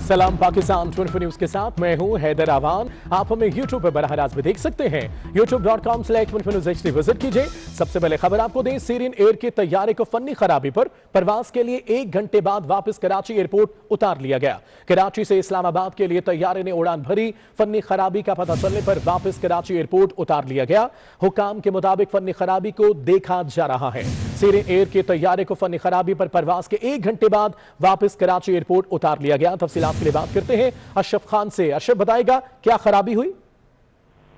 सलाम पाकिस्तान 24 न्यूज के साथ मैं हूं हैदर आवान। आप हमें YouTube पर बराह रास्त भी देख सकते हैं। youtube.com/24newsHD विजिट कीजिए। सबसे पहले खबर आपको दें, सीरियन एयर के तैयारे को फन्नी खराबी पर परवाज के लिए 1 घंटे बाद वापस कराची एयरपोर्ट उतार लिया गया। कराची से इस्लामाबाद के लिए तैयारे ने उड़ान भरी, फन्नी खराबी का पता चलने पर वापस कराची एयरपोर्ट उतार लिया गया। हुकाम के मुताबिक फन्नी खराबी को देखा जा रहा है। सीरियन एयर के तैयारे को फन्नी खराबी पर परवाज के 1 घंटे बाद वापस कराची एयरपोर्ट उतार लिया गया। तफसीलात के लिए बात करते हैं अशरफ खान से। अशरफ बताएगा क्या खराबी हुई?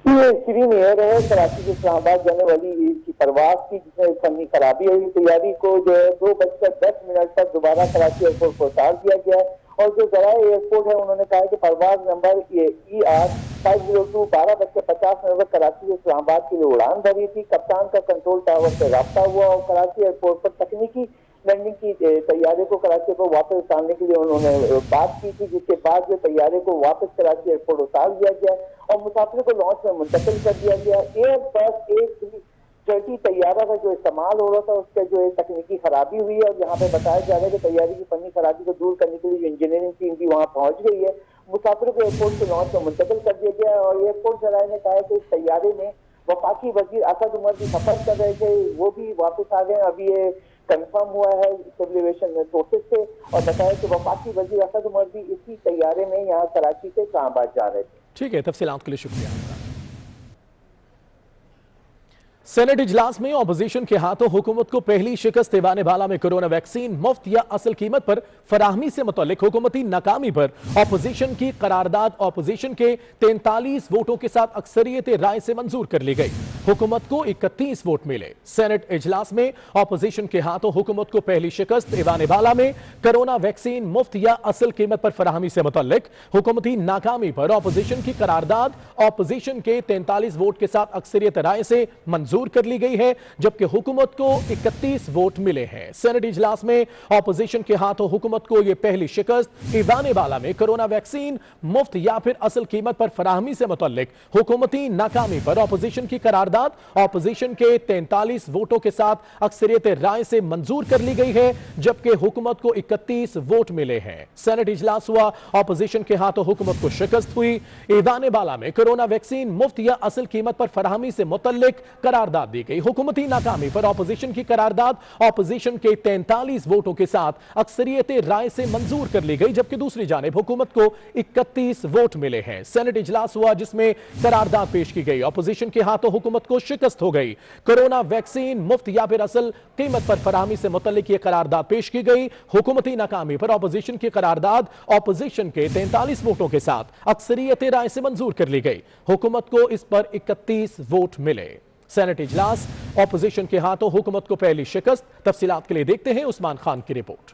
ये सीरियन एयर है, कराची से इस्लामाबाद जाने वाली की परवाज की, जिसमें फनी खराबी हुई। तैयारी को जो है 2:10 पर दोबारा कराची एयरपोर्ट पर उतार दिया गया है। और जो जराए एयरपोर्ट है उन्होंने कहा है कि परवाज नंबर ER 502 12:50 पर कराची से इस्लामाबाद के लिए उड़ान भरी थी। कप्तान का कंट्रोल टावर से रब्ता हुआ और कराची एयरपोर्ट पर तकनीकी लैंडिंग की तैयारी को कराची को वापस उतारने के लिए उन्होंने बात की थी, जिसके बाद जो तैयारे को वापस कराची एयरपोर्ट उतार दिया गया और मुसाफिर को लॉन्च में मुंतकिल कर दिया गया। एयरबस A330 तैयारा का जो इस्तेमाल हो रहा था उसका जो है तकनीकी खराबी हुई है और यहाँ पे बताया जा रहा है कि तैयारी की फनी खराबी को दूर करने के लिए जो इंजीनियरिंग टीम भी वहाँ पहुंच गई है। मुसाफिर को एयरपोर्ट से लॉन्च में मुंतकिल कर दिया गया और एयरपोर्ट जराये ने कहा है कि इस तैयारे में वफाकी वजीर असद उमर भी सफर कर रहे थे, वो भी वापस आ गए। अभी ये कंफर्म हुआ है सिविल एविएशन सोर्सेज से और बताया कि वफाकी वजीर असद उमर भी इसी तैयारे में यहाँ कराची से इस्लामाबाद जा रहे थे। ठीक है, तफसीलात के लिए शुक्रिया। सेनेट इजलास में ऑपोजिशन के हाथों हुकूमत को पहली शिकस्त एवान बाला में कोरोना वैक्सीन मुफ्त या असल कीमत पर फराहमी से मुतल्लिक हुकूमती नाकामी पर ऑपोजिशन की करारदाद ऑपोजिशन के 43 वोटों के साथ अक्सरियत राय से मंजूर कर ली गई। हुकूमत को 31 वोट मिले। सेनेट इजलास में ऑपोजिशन के हाथों हुकूमत को पहली शिकस्त एवान बाला में कोरोना वैक्सीन मुफ्त या असल कीमत पर फराहमी से मुतल्लिक हुकूमती नाकामी पर ऑपोजिशन की करारदाद ऑपोजिशन के 43 वोट के साथ अक्सरियत राय से मंजूर कर ली गई है, जबकि हुकूमत को 31 वोट मिले हैं। सेनेट इजलास में ऑपोजिशन के हाथों हुकूमत को यह पहली शिकस्त ईवान बाला में कोरोना वैक्सीन मुफ्त या फिर असल कीमत पर फराहमी से मुतल्लिक हुकूमती नाकामी पर ऑपोजिशन की करारदाद ऑपोजिशन के 43 वोटों के साथ अक्सरियत राय से मंजूर कर ली गई है, जबकि हुकूमत को 31 वोट मिले हैं। सेनेट इजलास हुआ, ऑपोजिशन के हाथों हुकूमत को शिकस्त हुई। ईवान बाला में कोरोना वैक्सीन मुफ्त या असल कीमत पर फराहमी से मुतल्लिक करारदाद दी गई। हुकूमती नाकामी पर ऑपोजिशन की करारदाद ऑपोजिशन के 43 वोटों के साथ अक्सरियत राय से मंजूर कर ली गई, जबकि दूसरी जानिब हुकूमत को 31 वोट मिले हैं। सेनेट इजलास हुआ जिसमें करारदाद पेश की गई। ऑपोजिशन के हाथों हुकूमत को शिकस्त हो गई। कोरोना वैक्सीन मुफ्त या फिर असल कीमत पर फराहमी से मुतल्लिक यह करारदाद पेश की गई। हुकूमती नाकामी पर ऑपोजिशन की करारदाद ऑपोजिशन के 43 वोटों के साथ अक्सरियत राय से मंजूर कर ली गई। हुकूमत को इस पर 31 वोट मिले। सेनेट इजलास, ऑपोजिशन के हाथों हुकूमत को पहली शिकस्त। तफसीलात के लिए देखते हैं उस्मान खान की रिपोर्ट।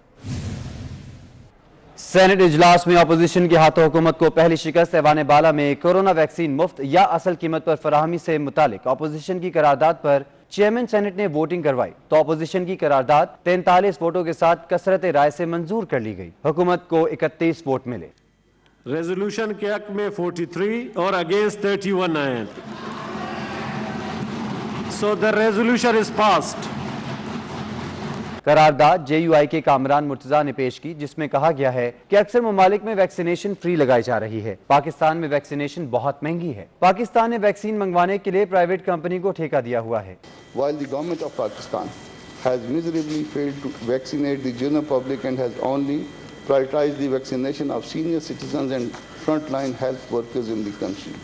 सेनेट इजलास में ऑपोजिशन के हाथों हुकूमत को पहली शिकस्त। ऐवान बाला में कोरोना वैक्सीन मुफ्त या असल कीमत पर फराहमी से मुतालिक ऑपोजिशन की करारदाद पर चेयरमैन सेनेट ने वोटिंग करवाई तो ऑपोजिशन की करारदाद 43 वोटों के साथ कसरत राय से मंजूर कर ली गई। हुकूमत को 31 वोट मिले। रेजोल्यूशन के हक में 43 और अगेंस्ट 31 आए। So the resolution is passed. करारदाद JUI के कामरान मुर्तजा ने पेश की, जिसमें कहा गया है कि अक्सर ममालिक में वैक्सीनेशन फ्री लगाई जा रही है। पाकिस्तान में वैक्सीनेशन बहुत महंगी है। पाकिस्तान ने वैक्सीन मंगवाने के लिए प्राइवेट कंपनी को ठेका दिया हुआ है। While the government of Pakistan has miserably failed to vaccinate the general public and has only prioritized the vaccination of senior citizens and frontline health workers in the country.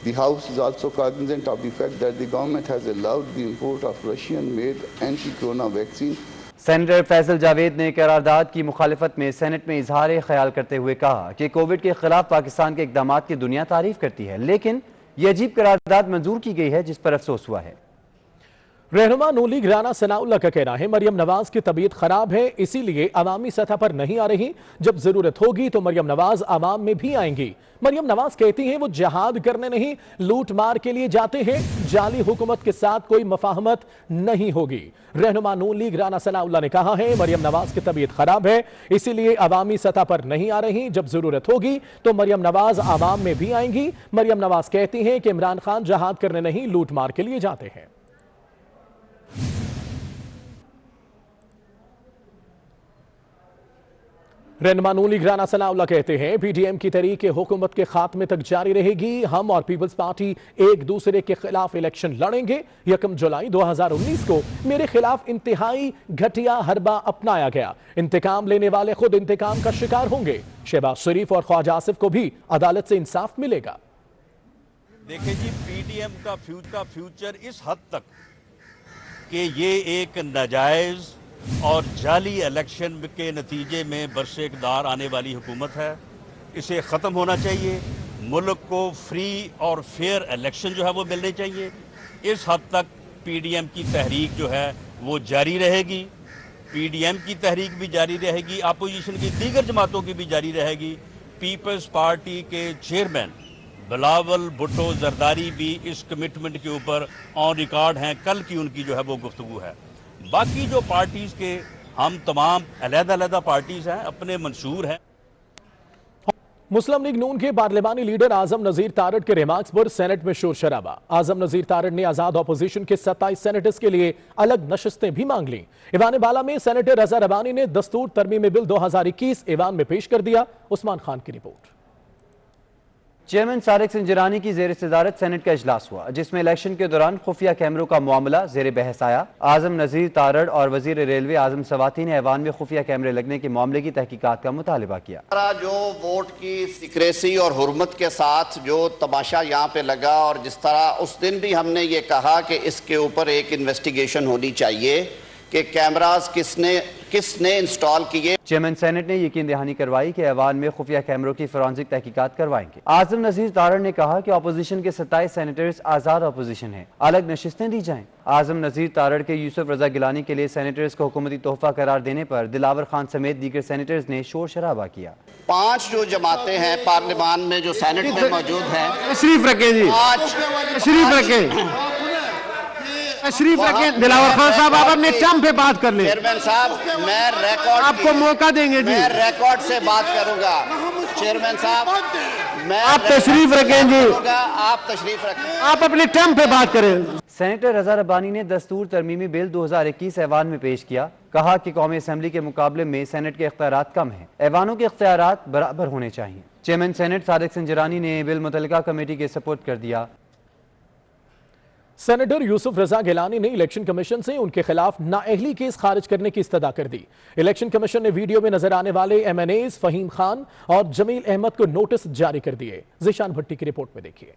The House is also cognizant of the fact that the government has allowed the import of Russian-made anti-corona vaccine. Senator Faisal Javed ने करारदाद की मुखालिफत में senate में इजहार ख्याल करते हुए कहा कि कोविड के खिलाफ पाकिस्तान के इकदाम की दुनिया तारीफ करती है, लेकिन यह अजीब करारदाद मंजूर की गई है जिस पर अफसोस हुआ है। रहनुमा नून लीग राना सनाउल्लाह का कहना है मरियम नवाज की तबीयत खराब है, इसीलिए अवामी सतह पर नहीं आ रही। जब जरूरत होगी तो मरियम नवाज आवाम में भी आएंगी। मरियम नवाज कहती हैं वो जिहाद करने नहीं, लूट मार के लिए जाते हैं। जाली हुकूमत के साथ कोई मफाहमत नहीं होगी। रहनुमा नून लीग राना सनाउल्लाह ने कहा है मरियम नवाज की तबीयत खराब है, इसीलिए अवामी सतह पर नहीं आ रही। जब जरूरत होगी तो मरियम नवाज आवाम में भी आएंगी। मरियम नवाज कहती हैं कि इमरान खान जिहाद करने नहीं, लूट मार के लिए जाते हैं। रहनुमा नून लीग राना सनाउल्लाह कहते हैं पीडीएम की तहरीक हुकूमत के खात्मे तक जारी रहेगी। हम और पीपल्स पार्टी एक दूसरे के खिलाफ इलेक्शन लड़ेंगे। 1 जुलाई 2019 को मेरे खिलाफ इंतहाई घटिया हरबा अपनाया गया। इंतकाम लेने वाले खुद इंतकाम का शिकार होंगे। शहबाज शरीफ और ख्वाजा आसिफ को भी अदालत से इंसाफ मिलेगा। देखिए जी, पीडीएम का फ्यूचर इस हद तक कि ये एक नाजायज और जाली इलेक्शन के नतीजे में बरसेकदार आने वाली हुकूमत है। इसे ख़त्म होना चाहिए। मुल्क को फ्री और फेयर इलेक्शन जो है वो मिलने चाहिए। इस हद तक पीडीएम की तहरीक जो है वो जारी रहेगी। पीडीएम की तहरीक भी जारी रहेगी, अपोजिशन की दीगर जमातों की भी जारी रहेगी। पीपल्स पार्टी के चेयरमैन बिलावल भुट्टो जरदारी भी इस कमिटमेंट के ऊपर ऑन रिकॉर्ड हैं। कल की उनकी जो है वो गुफ्तगू है। बाकी जो पार्टीज के हम तमाम अलग-अलग पार्टीज हैं, अपने मंशूर हैं। मुस्लिम लीग नून के पार्लिमानी लीडर आजम नजीर तारड़ के रिमार्क्स पर सेनेट में शोर शराबा। आजम नजीर तारड़ ने आजाद अपोजिशन के 27 सेनेटर्स के लिए अलग नशिस्तें भी मांग लीं। ईवान बाला में सेनेटर रजा रबानी ने दस्तूर तरमीमी बिल 2021 ईवान में पेश कर दिया। उस्मान खान की रिपोर्ट। चेयरमैन सारिक सिंजरानी की जेर सदारत सेनेट का इजलास हुआ, जिसमें इलेक्शन के दौरान खुफिया कैमरों का मामला जेर बहस आया। आजम नजीर तारड़ और वजीर रेलवे आजम सवाती ने ऐवान में खुफिया कैमरे लगने के मामले की तहकीकात का मुतालिबा किया। जो वोट की सिक्रेसी और हुर्मत के साथ जो तमाशा यहाँ पे लगा, और जिस तरह उस दिन भी हमने ये कहा कि इसके ऊपर एक इन्वेस्टिगेशन होनी चाहिए कि कैमरास किसने इंस्टॉल किए। चेयरमैन सेनेट ने यकीन दहानी करवाई कि ऐवान में खुफिया कैमरों की फोरेंसिक तहकीकात करवाएंगे। आजम नजीर तारड़ ने कहा कि अपोजिशन के 27 सेनेटर्स आजाद अपोजिशन है, अलग नशिस्तें दी जाएं। आजम नजीर तारड़ के यूसुफ रजा गिलानी के लिए सेनेटर्स को हुकूमती तोहफा करार देने पर दिलावर खान समेत दीगर सेनेटर्स ने शोर शराबा किया। 5 जो जमातें हैं पार्लियामान में जो सेनेट में मौजूद हैं, तशरीफ रखें जी, तशरीफ रखें, तशरीफ रखें। दिलावर खान साहब, आप अपने टर्म पे बात कर ले। चेयरमैन साहब, मैं रिकॉर्ड आपको मौका देंगे जी, मैं रिकॉर्ड से बात करूंगा। चेयरमैन साहब, मैं आप तशरीफ रखें जी, आप तशरीफ रखें, आप अपने टर्म पे बात करें। सेनेटर रजा रब्बानी ने दस्तूर तरमीमी बिल 2021 ऐवान में पेश किया। कहा कि कौमी असम्बली के मुकाबले में सेनेट के इख्तियारात कम हैं, ऐवानों के इख्तियारात बराबर होने चाहिए। चेयरमैन सेनेट सादिक सिंजरानी ने बिल मुतल्लिका कमेटी के सपोर्ट कर दिया। सेनेटर यूसुफ रजा गिलानी ने इलेक्शन कमीशन से उनके खिलाफ नाअहली केस खारिज करने की इस्तदा कर दी। इलेक्शन कमीशन ने वीडियो में नजर आने वाले एमएनएज फहीम खान और जमील अहमद को नोटिस जारी कर दिए। जिशान भट्टी की रिपोर्ट में देखिए।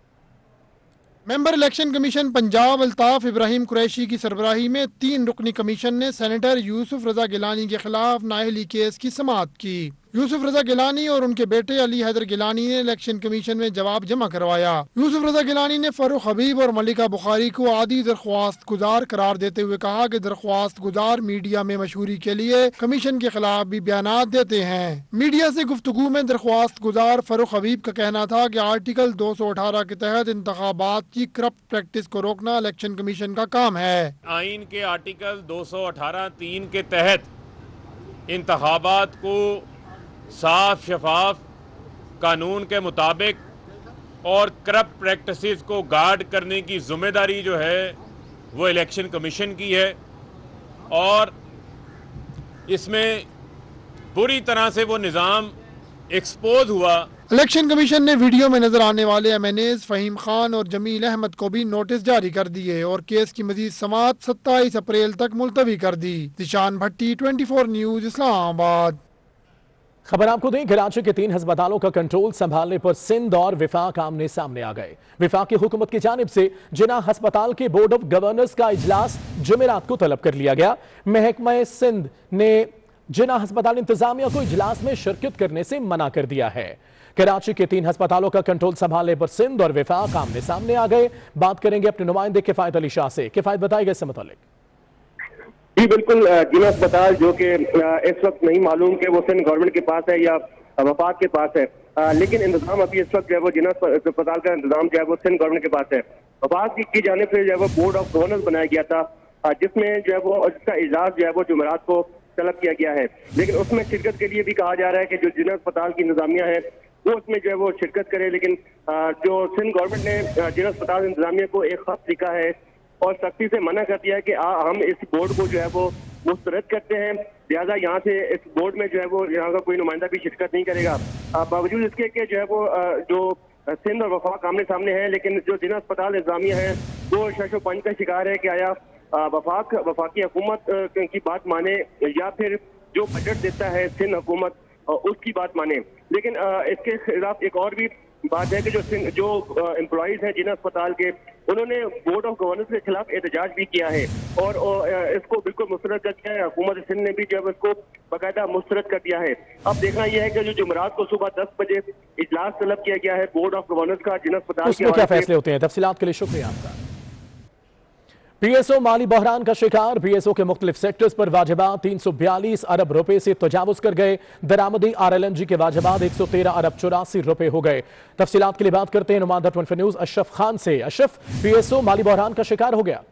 Member election commission Punjab Altaf Ibrahim Qureshi की सरबराही में 3 रुकनी कमीशन ने सेनेटर यूसुफ रजा गिलानी के खिलाफ नाअहली केस की समाअत की। यूसुफ रजा गिलानी और उनके बेटे अली हैदर गिलानी ने इलेक्शन कमीशन में जवाब जमा करवाया। यूसुफ रजा गिलानी ने फारूक हबीब और मलिका बुखारी को आदी दरख्वास्त गुजार करार देते हुए कहा कि दरख्वास्त गुजार मीडिया में मशहूरी के लिए कमीशन के खिलाफ भी बयानात देते हैं। मीडिया से गुफ्तगू में दरख्वास्त गुजार फारूक हबीब का कहना था कि आर्टिकल 218 के तहत इंतखाबात की करप्ट प्रैक्टिस को रोकना इलेक्शन कमीशन का काम है। आइन के आर्टिकल 218(3) के तहत इंतखाबात को साफ शफाफ कानून के मुताबिक और करप्ट प्रैक्टिसेस को गार्ड करने की जिम्मेदारी जो है वो इलेक्शन कमीशन की है, और इसमें पूरी तरह से वो निज़ाम एक्सपोज हुआ। इलेक्शन कमीशन ने वीडियो में नजर आने वाले एमएनएज फहीम खान और जमील अहमद को भी नोटिस जारी कर दिए और केस की मजीद समाअत 27 अप्रैल तक मुलतवी कर दी। जिशान भट्टी, 24 न्यूज, इस्लामाबाद। खबर आपको दें, कराची के 3 अस्पतालों का कंट्रोल संभालने पर सिंध और विफाक आमने सामने आ गए। विफाक की हुकूमत की जानिब से जिना अस्पताल के बोर्ड ऑफ गवर्नर्स का इजलास जुमेरात को तलब कर लिया गया। महकमा सिंध ने जिना अस्पताल इंतजामिया को इजलास में शिरकत करने से मना कर दिया है। कराची के 3 अस्पतालों का कंट्रोल संभालने पर सिंध और विफाक आमने सामने आ गए। बात करेंगे अपने नुमाइंदे किफायत अली शाह से। किफायत बताएगा इससे मुतालिक। जी बिल्कुल, जिना अस्पताल जो कि इस वक्त नहीं मालूम कि वो सिंध गवर्नमेंट के पास है या वफाक के पास है, लेकिन इंतजाम अभी इस वक्त जो है वो जिना अस्पताल का इंतजाम जो है वो सिंध गवर्नमेंट के पास है। वफाक की जानिब से जो है वो बोर्ड ऑफ गवर्नर्स बनाया गया था, जिसमें जो है वो इसका इजलास जो है वो जुमेरात को तलब किया गया है। लेकिन उसमें शिरकत के लिए भी कहा जा रहा है कि जो जिना अस्पताल की इंतजामिया है वो उसमें जो है वो शिरकत करे। लेकिन जो सिंध गवर्नमेंट ने जिना अस्पताल इंतजामिया को एक खत लिखा है और सख्ती से मना कर दिया है कि हम इस बोर्ड को जो है वो मुस्तरद करते हैं लिहाजा यहाँ से इस बोर्ड में जो है वो यहाँ का कोई नुमाइंदा भी शिरकत नहीं करेगा। बावजूद इसके कि जो है वो जो सिंध और वफाक आमने सामने हैं, लेकिन जो जिला अस्पताल इंतजामिया है वो शशोपंज का शिकार है कि आया वफाकी हुकूमत की बात माने या फिर जो बजट देता है सिंध हुकूमत उसकी बात माने। लेकिन इसके खिलाफ एक और भी बात है कि जो एम्प्लॉइज हैं जिला अस्पताल के, उन्होंने बोर्ड ऑफ गवर्नेंस के खिलाफ एहतजाज भी किया है और इसको बिल्कुल मुस्तरद कर दिया है। हुकूमत सिंध ने भी जब इसको बाकायदा मुस्तरद कर दिया है। अब देखना यह है कि जो जुमेरात को सुबह 10 बजे इजलास तलब किया गया है बोर्ड ऑफ गवर्नेंस का जिला अस्पताल, उसमें क्या फैसले होते हैं? तफसीलात के लिए शुक्रिया आपका। पीएसओ माली बहरान का शिकार। पीएसओ के मुख्तलिफ सेक्टर्स पर वाजिबात 342 अरब रुपए से तजावुज कर गए। दरामदी RLNG के वाजिबात 113 अरब 84 रुपए हो गए। तफसीलात के लिए बात करते हैं नुमाइंदा 24 न्यूज अशरफ खान से। अशरफ, पीएसओ माली बहरान का शिकार हो गया।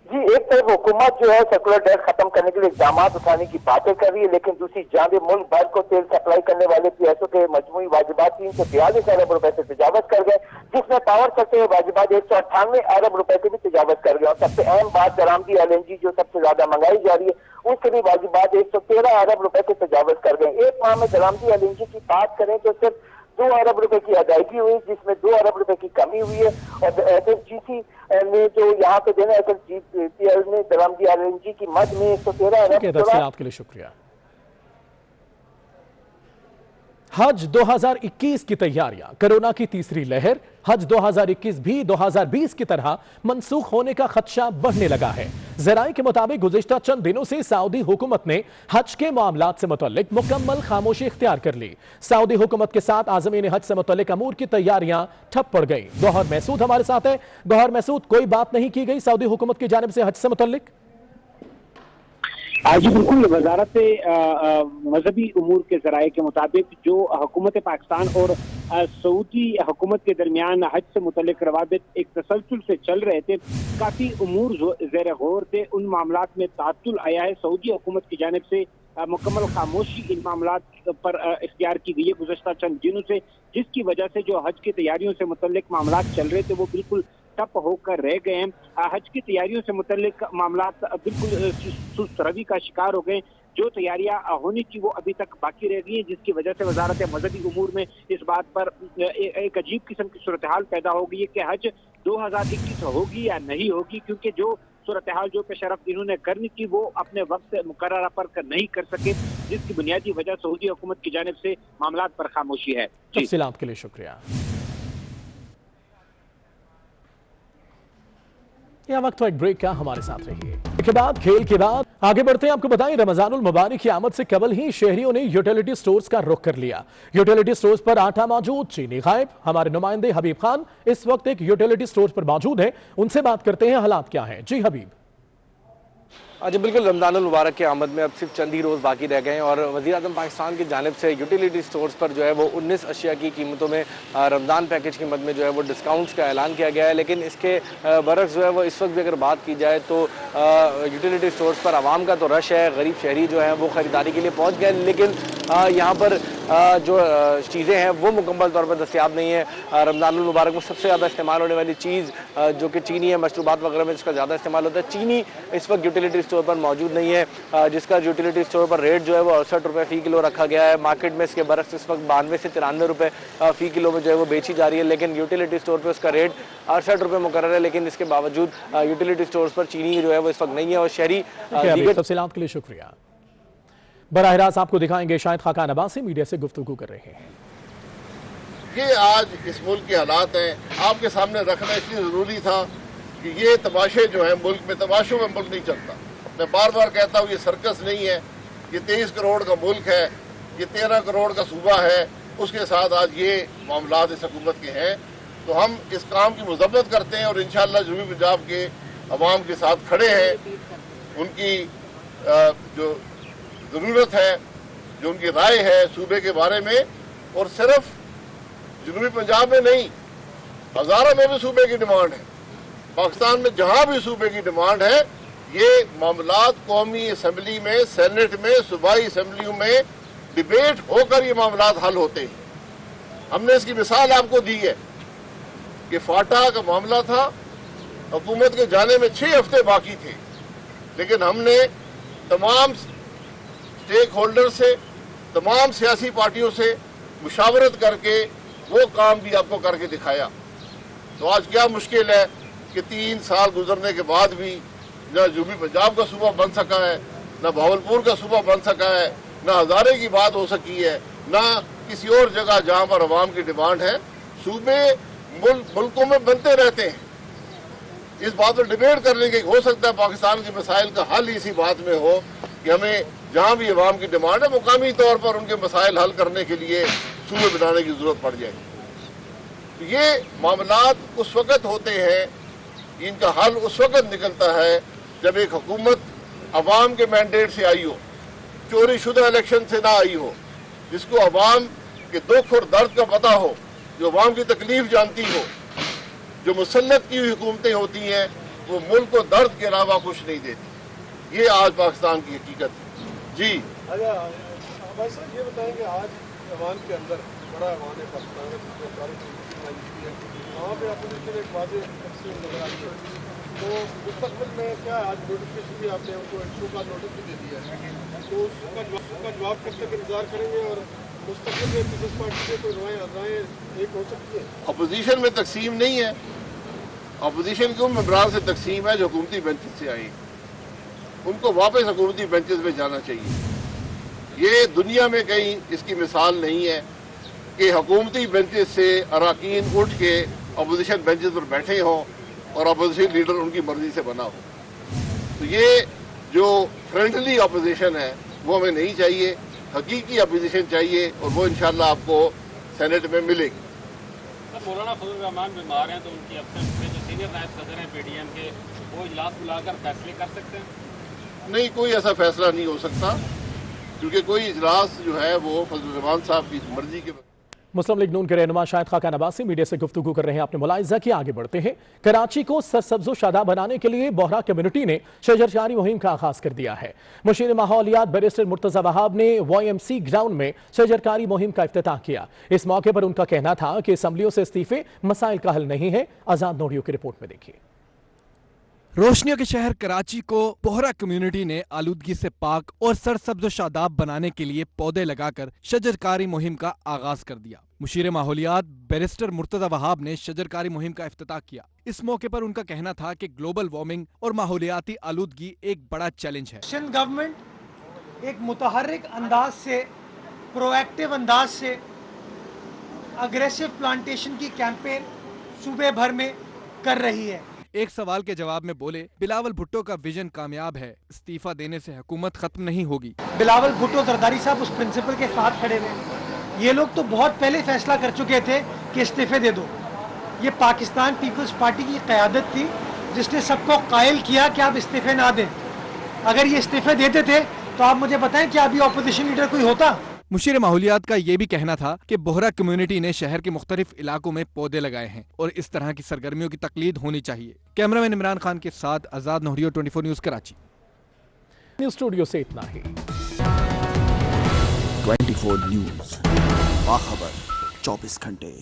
जी, एक तरफ हुकूमत जो है सेकुलर डेट खत्म करने के लिए इक़दाम उठाने की बातें कर रही है, लेकिन दूसरी जानिब मुल्क भर को तेल सप्लाई करने वाले पीएसओ के मजमूई वाजिबात 342 अरब रुपए से तजावज कर गए, जिसमें पावर सेक्टर के वाजिबात 198 अरब रुपए से भी तजावज कर गए। और सबसे अहम बात दरामदी LNG जो सबसे ज्यादा मंगाई जा रही है उसके भी वाजिबात 113 अरब रुपए से तजावज कर गए। एक माह में दरामदी LNG की बात करें तो सिर्फ 2 अरब रुपए की अदायगी हुई, जिसमें 2 अरब रुपए की कमी हुई है। और SFGC ने जो यहाँ पे देना SFGCL ने दरामदी LNG की मद में 113 अरब। के लिए शुक्रिया। हज 2021 की तैयारियां, कोरोना की तीसरी लहर, हज 2021 भी 2020 की तरह मनसूख होने का खदशा बढ़ने लगा है। जराए के मुताबिक गुज़िश्ता चंद दिनों से सऊदी हुकूमत ने हज के मामलात से मुतल्लिक मुकम्मल खामोशी इख्तियार कर ली। सऊदी हुकूमत के साथ आज़मीन हज से मुतल्लिक अमूर की तैयारियां ठप पड़ गई। गौहर महसूद हमारे साथ है। गौहर महसूद, कोई बात नहीं की गई सऊदी हुकूमत की जानिब से हज से मुतल्लिक? जी बिल्कुल, वजारत मजहबी उमूर के जराए के मुताबिक जो हुकूमत पाकिस्तान और सऊदी हुकूमत के दरमियान हज से मुतल्लिक रवाबित एक तसलसल से चल रहे थे, काफ़ी उमूर ज़ेर गौर थे। उन मामलात में तातुल आया है। सऊदी हुकूमत की जानिब से मुकम्मल खामोशी इन मामलात पर इख्तियार की गई है गुज़श्ता चंद दिनों से, जिसकी वजह से जो हज की तैयारियों से मुतल्लिक मामलात चल रहे थे वो बिल्कुल ठप होकर रह गए हैं। हज की तैयारियों से मुतल्लिक मामलात बिल्कुल सुस्त रवि का शिकार हो गए। जो तैयारियां होनी थी वो अभी तक बाकी रह गई हैं, जिसकी वजह से वजारत मजहबी उमूर में इस बात पर एक अजीब किस्म की सूरत हाल पैदा हो गई है कि हज 2021 होगी या नहीं होगी, क्योंकि जो सूरत हाल जो पेशरफ इन्होंने करनी थी वो अपने वक्त मुकर्रर पर नहीं कर सके, जिसकी बुनियादी वजह सऊदी हुकूमत की जानिब से मामलात पर खामोशी है। तफसीलात के लिए शुक्रिया। यह वक्त एक ब्रेक का, हमारे साथ रहिए। के बाद खेल के बाद आगे बढ़ते हैं। आपको बताएं, रमजानुल मुबारक की आमद से कबल ही शहरियों ने यूटिलिटी स्टोर्स का रुख कर लिया। यूटिलिटी स्टोर्स पर आटा मौजूद, चीनी गायब। हमारे नुमाइंदे हबीब खान इस वक्त एक यूटिलिटी स्टोर्स पर मौजूद है, उनसे बात करते हैं हालात क्या हैं। जी हबीब। जी बिल्कुल, रमज़ानुल मुबारक के आमद में अब सिर्फ चंद ही रोज़ बाकी रह गए हैं और वज़ीर-ए-आज़म पाकिस्तान की जानिब से यूटिलिटी स्टोर्स पर जो है वो 19 अशिया की कीमतों में रमज़ान पैकेज की मद में जो है वो डिस्काउंट्स का ऐलान किया गया है। लेकिन इसके बरक्स जो है वो इस वक्त भी अगर बात की जाए तो यूटिलिटी स्टोर्स पर आवाम का तो रश है, गरीब शहरी जो है वो ख़रीदारी के लिए पहुँच गए, लेकिन यहाँ पर जो चीज़ें हैं वो मुकम्मल तौर पर दस्तियाब नहीं है। रमज़ानुल मुबारक में सबसे ज़्यादा इस्तेमाल होने वाली चीज़ जो कि चीनी है, मशरूबात वगैरह में जिसका ज़्यादा इस्तेमाल होता है, चीनी इस वक्त यूटिलिटी स्टोर पर मौजूद नहीं है, जिसका यूटिलिटी स्टोर पर रेट जो है वो 68 रुपये फ़ी किलो रखा गया है। मार्केट में इसके बरक्स इस वक्त 92 से 93 रुपये फ़ी किलो में जो है वो बेची जा रही है, लेकिन यूटिलिटी स्टोर पर उसका रेट 68 रुपये मुकर्रर है। लेकिन इसके बावजूद यूटिलिटी स्टोर्स पर चीनी जो है वो इस वक्त नहीं है और शहरी तफसीलात के लिए शुक्रिया। बराह रास्त आपको दिखाएंगे शाहिद खाकान अब्बासी मीडिया से गुफ्तगू कर रहे हैं। ये आज इस मुल्क के हालात हैं, आपके सामने रखना इसलिए ज़रूरी था कि ये तमाशे जो है मुल्क में, तमाशों में मुल्क नहीं चलता। मैं बार बार कहता हूँ ये सर्कस नहीं है, ये 23 करोड़ का मुल्क है, ये 13 करोड़ का सूबा है, उसके साथ आज ये मामलात इस हुकूमत के हैं। तो हम इस काम की मज़म्मत करते हैं और इंशाअल्लाह जनूबी पंजाब के अवाम के साथ खड़े हैं। उनकी जो ज़रूरत है, जो उनकी राय है सूबे के बारे में, और सिर्फ जनूबी पंजाब में नहीं, हज़ारा में भी सूबे की डिमांड है, पाकिस्तान में जहाँ भी सूबे की डिमांड है, ये मामलात कौमी असम्बली में, सेनेट में, सूबाई असम्बलियों में डिबेट होकर ये मामलात हल होते हैं। हमने इसकी मिसाल आपको दी है कि फाटा का मामला था, हुकूमत के जाने में 6 हफ्ते बाकी थे, लेकिन हमने तमाम स्टेक होल्डर से, तमाम सियासी पार्टियों से मुशावरत करके वो काम भी आपको करके दिखाया। तो आज क्या मुश्किल है कि 3 साल गुजरने के बाद भी न जनूबी पंजाब का सूबा बन सका है, न भावलपुर का सूबा बन सका है, न हजारे की बात हो सकी है, न किसी और जगह जहां पर अवाम की डिमांड है। सूबे मुल्कों में बनते रहते हैं। इस बात पर डिबेट कर लेंगे, हो सकता है पाकिस्तान के मसाइल का हल इसी बात में हो कि हमें जहां भी अवाम की डिमांड है मुकामी तौर पर उनके मसाइल हल करने के लिए सूबे बनाने की जरूरत पड़ जाएगी। तो ये मामलात उस वक्त होते हैं, इनका हल उस वक्त निकलता है जब एक हुकूमत अवाम के मैंडेट से आई हो, चोरी शुदा इलेक्शन से ना आई हो, जिसको अवाम के दुख और दर्द का पता हो, जो अवाम की तकलीफ जानती हो। जो मुसल्लत की हुई हुकूमतें होती हैं वो मुल्क को दर्द के अलावा कुछ नहीं देती। ये आज पाकिस्तान की हकीकत है। जी भाई साहब ये बताएंगे, आज अवाम के अंदर बड़ा अवाम है पाकिस्तान वहाँ पे अपोजिशन एक वाज़ेह तकसीम नजर आती है, तो मुस्तकबिल में क्या आज नोटिफिकेशन भी आपने उनको इशू का नोटिस भी दे दिया है, तो उसका जवाब कब तक इंतजार करेंगे और मुस्तकबिल में पीपल्स पार्टी से कोई राय एक हो सकती है? अपोजिशन में तकसीम नहीं है, अपोजिशन के उन मेंबरान से तकसीम है जो हुकूमती बेंचेस से आई, उनको वापस हुकूमती बेंचेस में जाना चाहिए। ये दुनिया में कहीं इसकी मिसाल नहीं है कि हुकूमती बेंचेस से अरकान उठ के अपोजिशन बेंचेस पर बैठे हों और अपोजिशन लीडर उनकी मर्जी से बना हो। तो ये जो फ्रेंडली अपोजिशन है वो हमें नहीं चाहिए, हकीकी अपोजिशन चाहिए और वो इंशाल्लाह आपको सेनेट में मिलेगी। मौलाना फजल रहमान बीमार हैं तो उनकी अब्सेंस में जो सीनियर नायब सदर हैं पीडीएम के, वो इजलास बुलाकर फैसले कर सकते हैं? नहीं, कोई ऐसा फैसला नहीं हो सकता, क्योंकि कोई इजलास जो है वो फजल रहमान साहब की मर्जी के। मुस्लिम लीग नून के रहनुमा शाहिद खाकान अब्बासी मीडिया से गुफ्तगू कर रहे हैं। आपने मुलाहिजा किया। आगे बढ़ते हैं। कराची को सरसब्ज़ो शादाब बनाने के लिए बोहरा कम्युनिटी ने शजरकारी मुहिम का आगाज कर दिया है। मुशीर माहौलियात बैरिस्टर मुर्तजा वहाब ने YMC ग्राउंड में शजरकारी मुहिम का इफ्तिताह किया। इस मौके पर उनका कहना था कि असम्बलियों से इस्तीफे मसाइल का हल नहीं है। आजाद नोडियो की रिपोर्ट में देखिए। रोशनियों के शहर कराची को बोहरा कम्युनिटी ने आलूदगी से पाक और सरसब्ज़ शादाब बनाने के लिए पौधे लगाकर शजरकारी मुहिम का आगाज कर दिया। मुशीर माहौलियात बैरिस्टर मुर्तजा वहाब ने शजरकारी मुहिम का इफ्तिताह किया। इस मौके पर उनका कहना था कि ग्लोबल वार्मिंग और माहौलियाती आलूदगी एक बड़ा चैलेंज है। सिंध गवर्नमेंट एक मुतहर्रिक अंदाज से, प्रोएक्टिव अंदाज से अग्रेसिव प्लांटेशन की कैंपेन सूबे भर में कर रही है। एक सवाल के जवाब में बोले, बिलावल भुट्टो का विजन कामयाब है, इस्तीफा देने से हुकूमत खत्म नहीं होगी। बिलावल भुट्टो जरदारी साहब उस प्रिंसिपल के साथ खड़े हुए। ये लोग तो बहुत पहले फैसला कर चुके थे कि इस्तीफे दे दो। ये पाकिस्तान पीपल्स पार्टी की क़यादत थी जिसने सबको कायल किया कि आप इस्तीफे ना दें। अगर ये इस्तीफे देते थे तो आप मुझे बताएं कि अभी ऑपोजिशन लीडर कोई होता। मुशीर माहौलियात का ये भी कहना था कि बोहरा कम्युनिटी ने शहर के मुख्तलिफ इलाकों में पौधे लगाए हैं और इस तरह की सरगर्मियों की तकलीद होनी चाहिए। कैमरामैन इमरान खान के साथ आजाद नोहरियो, 24 न्यूज़ कराची। न्यूज़ स्टूडियो से इतना ही। 24 न्यूज़, बाखबर 24 घंटे।